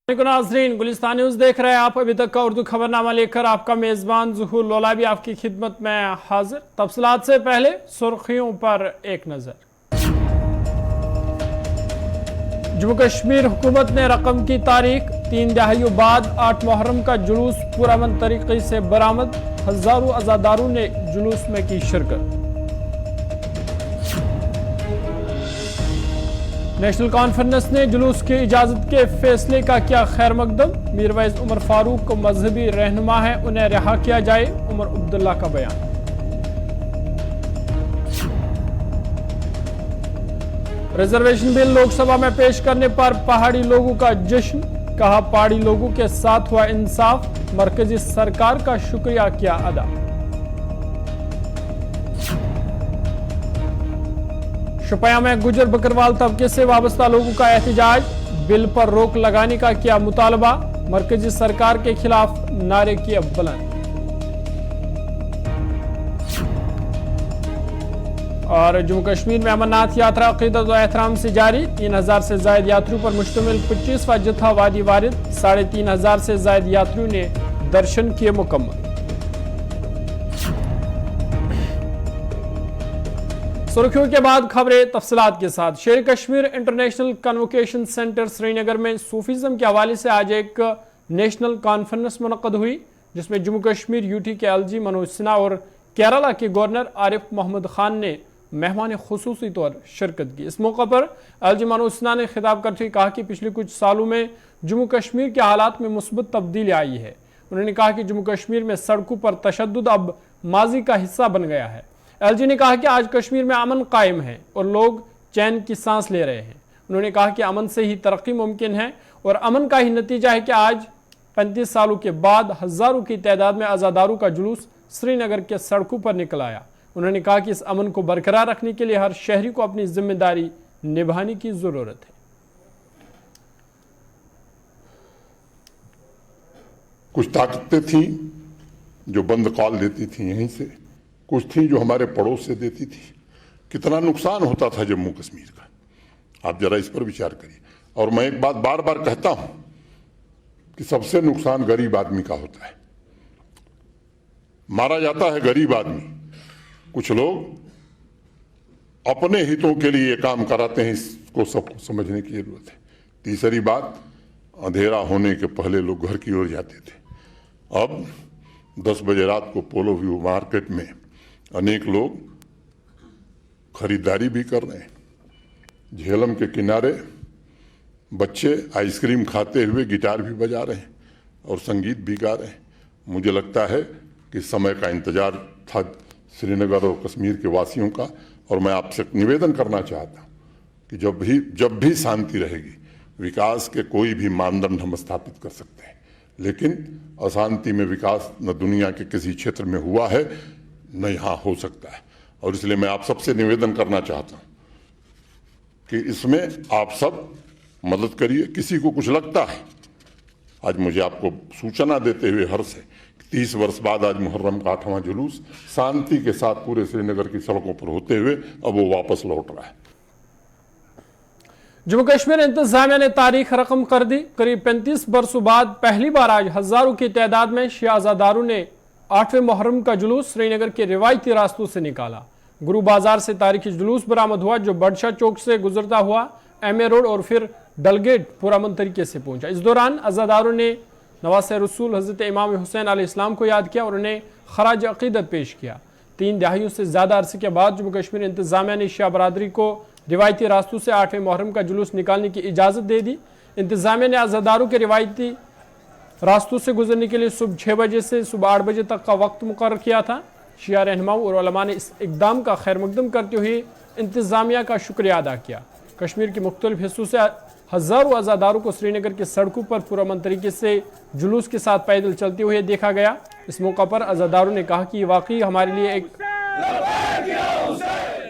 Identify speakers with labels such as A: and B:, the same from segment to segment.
A: नाजरीन, गुलिस्तान न्यूज़ देख रहे हैं आप। अभी तक का उर्दू खबरनामा लेकर आपका मेज़बान ज़ुहूर लोलाबी आपकी खिदमत में हाजिर। तफसीलात से पहले सुर्खियों पर एक नज़र। जम्मू कश्मीर हुकूमत ने रकम की तारीख 3 दहाइयों बाद 8 मुहर्रम का जुलूस पुरअमन तरीके से बरामद। हजारों अज़ादारों ने जुलूस में की शिरकत। नेशनल कॉन्फ्रेंस ने जुलूस की इजाजत के फैसले का किया खैर मकदम। मीरवैज उमर फारूक मजहबी रहनुमा है, उन्हें रिहा किया जाए, उमर अब्दुल्ला का बयान। रिजर्वेशन बिल लोकसभा में पेश करने पर पहाड़ी लोगों का जश्न, कहा पहाड़ी लोगों के साथ हुआ इंसाफ, मरकजी सरकार का शुक्रिया किया अदा। शोपियां में गुजर बकरवाल तबके से वाबस्ता लोगों का एहतजाज, बिल पर रोक लगाने का किया मुतालबा, मरकजी सरकार के खिलाफ नारे किए बुलंद। और जम्मू कश्मीर में अमरनाथ यात्रा अकीदत व एहतराम से जारी। 3000 से ज्यादा यात्रियों पर मुश्तमिल 25वां जत्था वादी वारिद। 3500 से ज्यादा यात्रियों ने दर्शन किए मुकम्मल। सुर्खियों के बाद खबरें तफसीलात के साथ। शेर Kashmir international convocation centre Srinagar में सूफीज़म के हवाले से आज एक नेशनल कॉन्फ्रेंस मुनक्कद हुई, जिसमें जम्मू कश्मीर यूटी के एलजी मनोज सिन्हा और केरला के गवर्नर आरिफ मोहम्मद खान ने मेहमान खुसूसी तौर शिरकत की। इस मौके पर एलजी मनोज सिन्हा ने खिताब करते हुए कहा कि पिछले कुछ सालों में जम्मू कश्मीर के हालात में मुस्बत तब्दीली आई है। उन्होंने कहा कि जम्मू कश्मीर में सड़कों पर तशद्दुद अब माजी का हिस्सा बन गया है। एलजी ने कहा कि आज कश्मीर में अमन कायम है और लोग चैन की सांस ले रहे हैं। उन्होंने कहा कि अमन से ही तरक्की मुमकिन है और अमन का ही नतीजा है कि आज 35 सालों के बाद हजारों की तादाद में आज़ादारों का जुलूस श्रीनगर के सड़कों पर निकल आया। उन्होंने कहा कि इस अमन को बरकरार रखने के लिए हर शहरी को अपनी जिम्मेदारी निभाने की जरूरत है।
B: कुछ ताकतें थीं जो बंद कॉल देती थी यहीं से, कुछ थी जो हमारे पड़ोस से देती थी। कितना नुकसान होता था जम्मू कश्मीर का, आप जरा इस पर विचार करिए। और मैं एक बात बार बार कहता हूं कि सबसे नुकसान गरीब आदमी का होता है। मारा जाता है गरीब आदमी। कुछ लोग अपने हितों के लिए ये काम कराते हैं, इसको सबको समझने की जरूरत है। तीसरी बात, अंधेरा होने के पहले लोग घर की ओर जाते थे। अब 10 बजे रात को पोलो व्यू मार्केट में अनेक लोग खरीदारी भी कर रहे हैं। झेलम के किनारे बच्चे आइसक्रीम खाते हुए गिटार भी बजा रहे हैं और संगीत भी गा रहे हैं। मुझे लगता है कि समय का इंतजार था श्रीनगर और कश्मीर के वासियों का। और मैं आपसे निवेदन करना चाहता हूँ कि जब भी शांति रहेगी, विकास के कोई भी मानदंड हम स्थापित कर सकते हैं, लेकिन अशांति में विकास न दुनिया के किसी क्षेत्र में हुआ है न यहाँ हो सकता है। और इसलिए मैं आप सबसे निवेदन करना चाहता हूँ कि इसमें आप सब मदद करिए। किसी को कुछ लगता है, आज मुझे आपको सूचना देते हुए हर्ष है, 30 वर्ष बाद आज मुहर्रम का 8वां जुलूस शांति के साथ पूरे श्रीनगर की सड़कों पर होते हुए अब वो वापस लौट रहा है।
A: जम्मू कश्मीर इंतजामिया ने तारीख रकम कर दी। करीब 35 बरसों बाद पहली बार आज हजारों की तादाद में शिया अज़ादारों ने 8वें मुहर्रम का जुलूस श्रीनगर के रिवायती रास्तों से निकाला। गुरु बाजार से तारीखी जुलूस बरामद हुआ, जो बडशाह चौक से गुजरता हुआ एमए रोड और फिर डलगेट पुरअमन तरीके से पहुंचा। इस दौरान अज़ादारों ने नवासे रसूल हजरत इमाम हुसैन अलैहिस्सलाम को याद किया और उन्हें खराज अकीदत पेश किया। 3 दहाइयों से ज्यादा अरसे के बाद जम्मू कश्मीर इंतजामिया ने शिया बरादरी को रिवायती रास्तों से 8वें मुहर्रम का जुलूस निकालने की इजाज़त दे दी। इंतजामिया ने अज़ादारों के रिवायती रास्तों से गुजरने के लिए सुबह 6 बजे से सुबह 8 बजे तक का वक्त मुकर्रर किया था। शिया रहनुमाओं और उलमा ने इस इक़दाम का खैर मकदम करते हुए इंतजामिया का शुक्रिया अदा किया। कश्मीर के मुख्तलिफ हिस्सों से हजारों अज़ादारों को श्रीनगर की सड़कों पर पुरअमन तरीके से जुलूस के साथ पैदल चलते हुए देखा गया। इस मौका पर अज़ादारों ने कहा कि ये वाकई हमारे लिए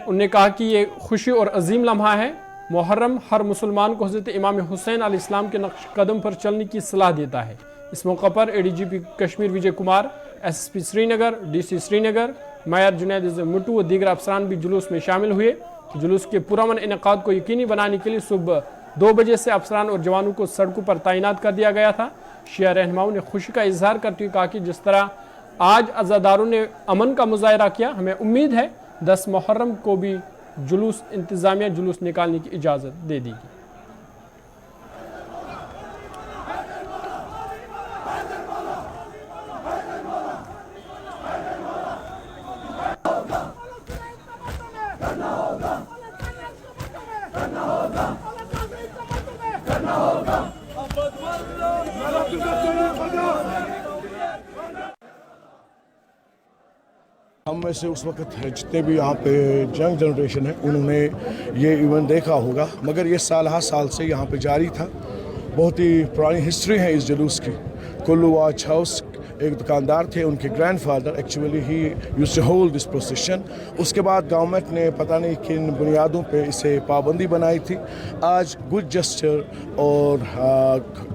A: उन्होंने कहा कि ये खुशी और अजीम लम्हा है। मुहर्रम हर मुसलमान को हजरत इमाम हुसैन अलैहिस्सलाम के नक्श कदम पर चलने की सलाह देता है। इस मौका पर ADGP Kashmir Vijay Kumar, SSP Srinagar, DC Srinagar, mayor Junaid Mattu व दीगर अफसरान भी जुलूस में शामिल हुए। जुलूस के पुरअमन इनेकाद को यकीनी बनाने के लिए सुबह 2 बजे से अफसरान और जवानों को सड़कों पर तैनात कर दिया गया था। शिया रहनुमाओं ने खुशी का इजहार करते हुए कहा कि जिस तरह आज अज़ादारों ने अमन का मुजाहरा किया, हमें उम्मीद है 10 मुहर्रम को भी जुलूस इंतजामिया जुलूस निकालने की इजाज़त दे देगी।
C: हम में से उस वक्त जितने भी यहाँ पे यंग जनरेशन है उन्होंने ये इवेंट देखा होगा, मगर ये साल हर साल से यहाँ पे जारी था। बहुत ही पुरानी हिस्ट्री है इस जुलूस की। कुल्लू वाच हाउस एक दुकानदार थे, उनके grandfather actually he used to hold this procession. उसके बाद गवर्नमेंट ने पता नहीं किन बुनियादों पे इसे पाबंदी बनाई थी। आज गुड जेस्चर और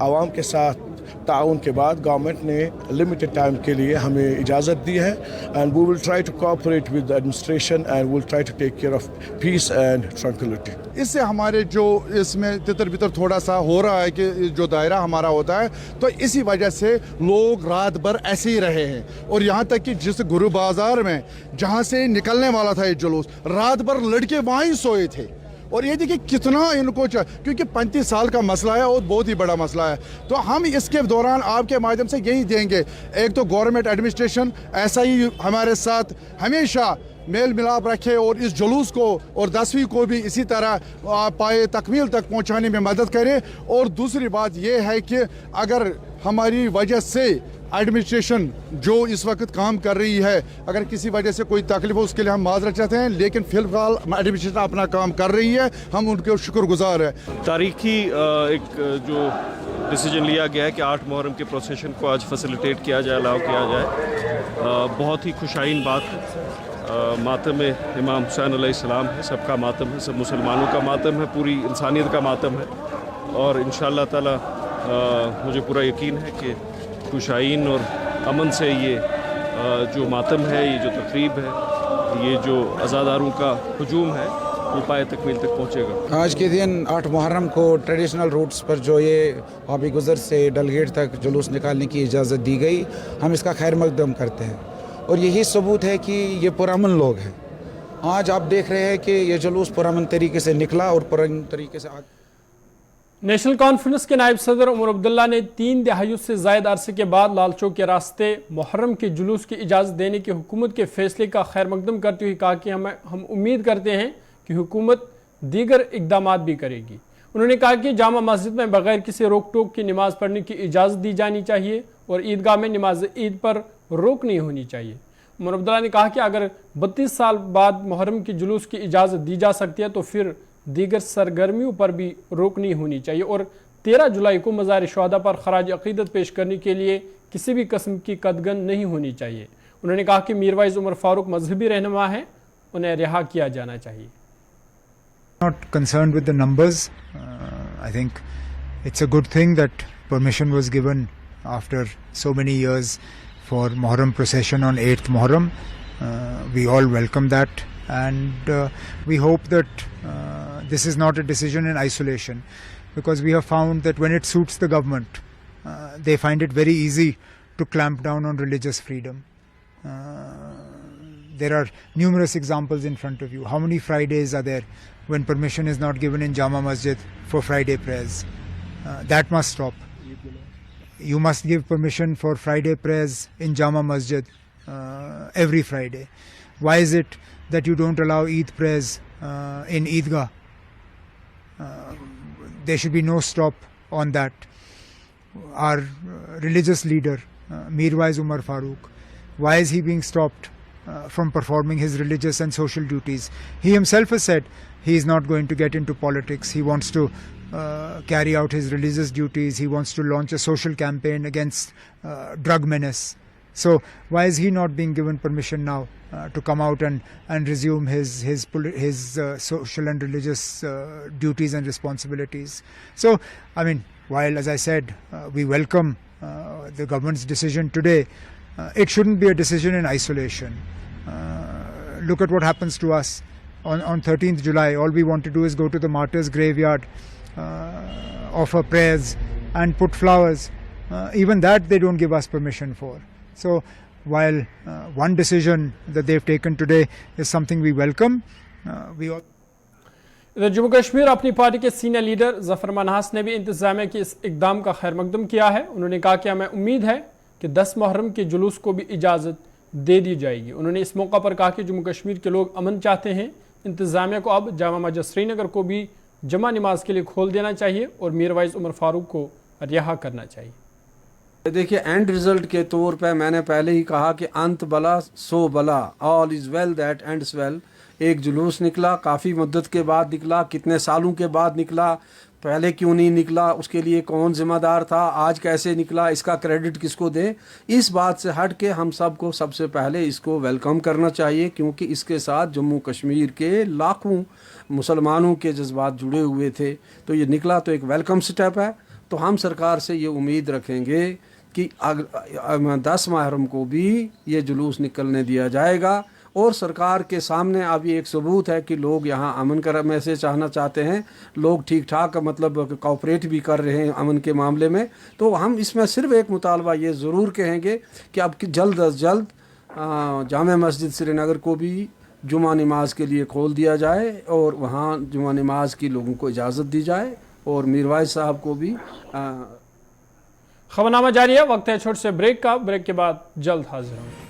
C: आवाम के साथ ताउन के बाद गवर्नमेंट ने लिमिटेड टाइम के लिए हमें इजाज़त दी है and we will try to cooperate with the administration and we will try to take care of peace and tranquillity.
D: इससे हमारे जो इसमें तितर बितर थोड़ा सा हो रहा है कि जो दायरा हमारा होता है, तो इसी वजह से लोग रात भर ऐसे ही रहे हैं। और यहाँ तक कि जिस गुरु बाजार में जहाँ से निकलने वाला था ये जुलूस, रात भर लड़के वहाँ ही सोए थे। और ये देखिए कितना इनको क्योंकि 35 साल का मसला है और बहुत ही बड़ा मसला है। तो हम इसके दौरान आपके माध्यम से यही देंगे, एक तो गवर्नमेंट एडमिनिस्ट्रेशन ऐसा ही हमारे साथ हमेशा मेल मिलाप रखे और इस जुलूस को और 10वीं को भी इसी तरह पाए तकमील तक पहुंचाने में मदद करे। और दूसरी बात यह है कि अगर हमारी वजह से एडमिनिस्ट्रेशन जो इस वक्त काम कर रही है, अगर किसी वजह से कोई तकलीफ हो उसके लिए हम माजरत चाहते हैं, लेकिन फिलहाल एडमिनिस्ट्रेशन अपना काम कर रही है, हम उनके शुक्रगुजार हैं।
E: तारीखी एक जो डिसीजन लिया गया है कि 8 मुहर्रम के प्रोसेशन को आज फैसिलिटेट किया जाए, अलाउ किया जाए, बहुत ही खुशाइन बात है। मातम इमाम हुसैन अलैहिस्सलाम है, सबका मातम है, सब मुसलमानों का मातम है, पूरी इंसानियत का मातम है। और इंशाअल्लाह ताला मुझे पूरा यकीन है कि खुशाइन और अमन से ये जो मातम है, ये जो तकरीब है, ये जो अज़ादारों का हुजूम है, वो पाए तकमील तक पहुँचेगा।
F: आज के दिन 8 मुहर्रम को ट्रेडिशनल रूट्स पर जो ये आबी गुज़र से डलगेट तक जुलूस निकालने की इजाज़त दी गई, हम इसका खैर मकदम करते हैं। और यही सबूत है कि ये पुरअमन लोग हैं। आज आप देख रहे हैं कि ये जुलूस पुरअमन तरीके से निकला और पुरअमन तरीके से
A: नेशनल कॉन्फ्रेंस के नायब सदर उमर अब्दुल्ला ने 3 दहाइयों से ज़ायद अरसे के बाद लाल चौक के रास्ते मुहर्रम के जुलूस की इजाज़त देने के हुकूमत के फैसले का खैर मकदम करते हुए कहा कि हम उम्मीद करते हैं कि हुकूमत दीगर इकदाम भी करेगी। उन्होंने कहा कि जामा मस्जिद में बगैर किसी रोक टोक की नमाज़ पढ़ने की इजाज़त दी जानी चाहिए और ईदगाह में नमाज ईद पर रोक नहीं होनी चाहिए। उमर अब्दुल्ला ने कहा कि अगर 32 साल बाद मुहर्रम की जुलूस की इजाज़त दी जा सकती है तो फिर दीगर सरगर्मियों पर भी रोक नहीं होनी चाहिए और 13 जुलाई को मज़ार शुहदा पर खराज अक़ीदत पेश करने के लिए किसी भी किस्म की कदगन नहीं होनी चाहिए। उन्होंने कहा कि मीरवाइज़ उमर फारूक मजहबी रहनुमा है, उन्हें रिहा किया जाना चाहिए।
G: Not concerned with the numbers. I think it's a good thing that permission was given after so many years for Muharram procession on 8th Muharram. We all welcome that, and we hope that this is not a decision in isolation, because we have found that when it suits the government, they find it very easy to clamp down on religious freedom. There are numerous examples in front of you. How many Fridays are there when permission is not given in Jama Masjid for Friday prayers? That must stop. You must give permission for Friday prayers in Jama Masjid every Friday. Why is it that you don't allow Eid prayers in Eidgah? There should be no stop on that. Our religious leader, Mirwaiz Umar Farooq, why is he being stopped from performing his religious and social duties? He himself has said he is not going to get into politics. He wants to carry out his religious duties. He wants to launch a social campaign against drug menace. So why is he not being given permission now to come out and resume his social and religious duties and responsibilities? So, I mean, while, as I said, we welcome the government's decision today, it shouldn't be a decision in isolation. Look at what happens to us on 13th July. All we want to do is go to the martyrs' graveyard offer prayers and put flowers, even that they don't give us permission for. So while one decision that they've taken today is something we welcome, we all
A: इधर जम्मू कश्मीर अपनी party के senior leader Zafar Manhas ने भी इंतजामिया के इस इकदाम का खैर मकदम किया है। उन्होंने कहा कि हमें उम्मीद है कि 10 मुहर्रम के जुलूस को भी इजाज़त दे दी जाएगी। उन्होंने इस मौका पर कहा कि जम्मू कश्मीर के लोग अमन चाहते हैं। इंतजामिया को अब जामा मस्जिद श्रीनगर को भी जमा नमाज के लिए खोल देना चाहिए और मीरवाइज उमर फारूक को रिहा करना चाहिए।
H: देखिए, एंड रिजल्ट के तौर पे मैंने पहले ही कहा कि अंत भला सो भला, all is well that ends well. एक जुलूस निकला, काफ़ी मुद्दत के बाद निकला, कितने सालों के बाद निकला, पहले क्यों नहीं निकला, उसके लिए कौन ज़िम्मेदार था, आज कैसे निकला, इसका क्रेडिट किसको दें। इस बात से हट के हम सबको सबसे पहले इसको वेलकम करना चाहिए, क्योंकि इसके साथ जम्मू कश्मीर के लाखों मुसलमानों के जज्बात जुड़े हुए थे। तो ये निकला तो एक वेलकम स्टेप है। तो हम सरकार से ये उम्मीद रखेंगे कि 10 मुहर्रम को भी ये जुलूस निकलने दिया जाएगा। और सरकार के सामने अभी एक सबूत है कि लोग यहाँ अमन कर मैसेज चाहना चाहते हैं, लोग ठीक ठाक मतलब कोऑपरेट भी कर रहे हैं अमन के मामले में। तो हम इसमें सिर्फ एक मुतालबा ये ज़रूर कहेंगे कि अब जल्द अज जल्द जामा मस्जिद श्रीनगर को भी जुमा नमाज के लिए खोल दिया जाए और वहाँ जुमा नमाज की लोगों को इजाज़त दी जाए और मीरवाइज साहब को भी।
A: खबरनामा जारी है, वक्त है छोटे से ब्रेक का। ब्रेक के बाद जल्द हाजिर होंगे।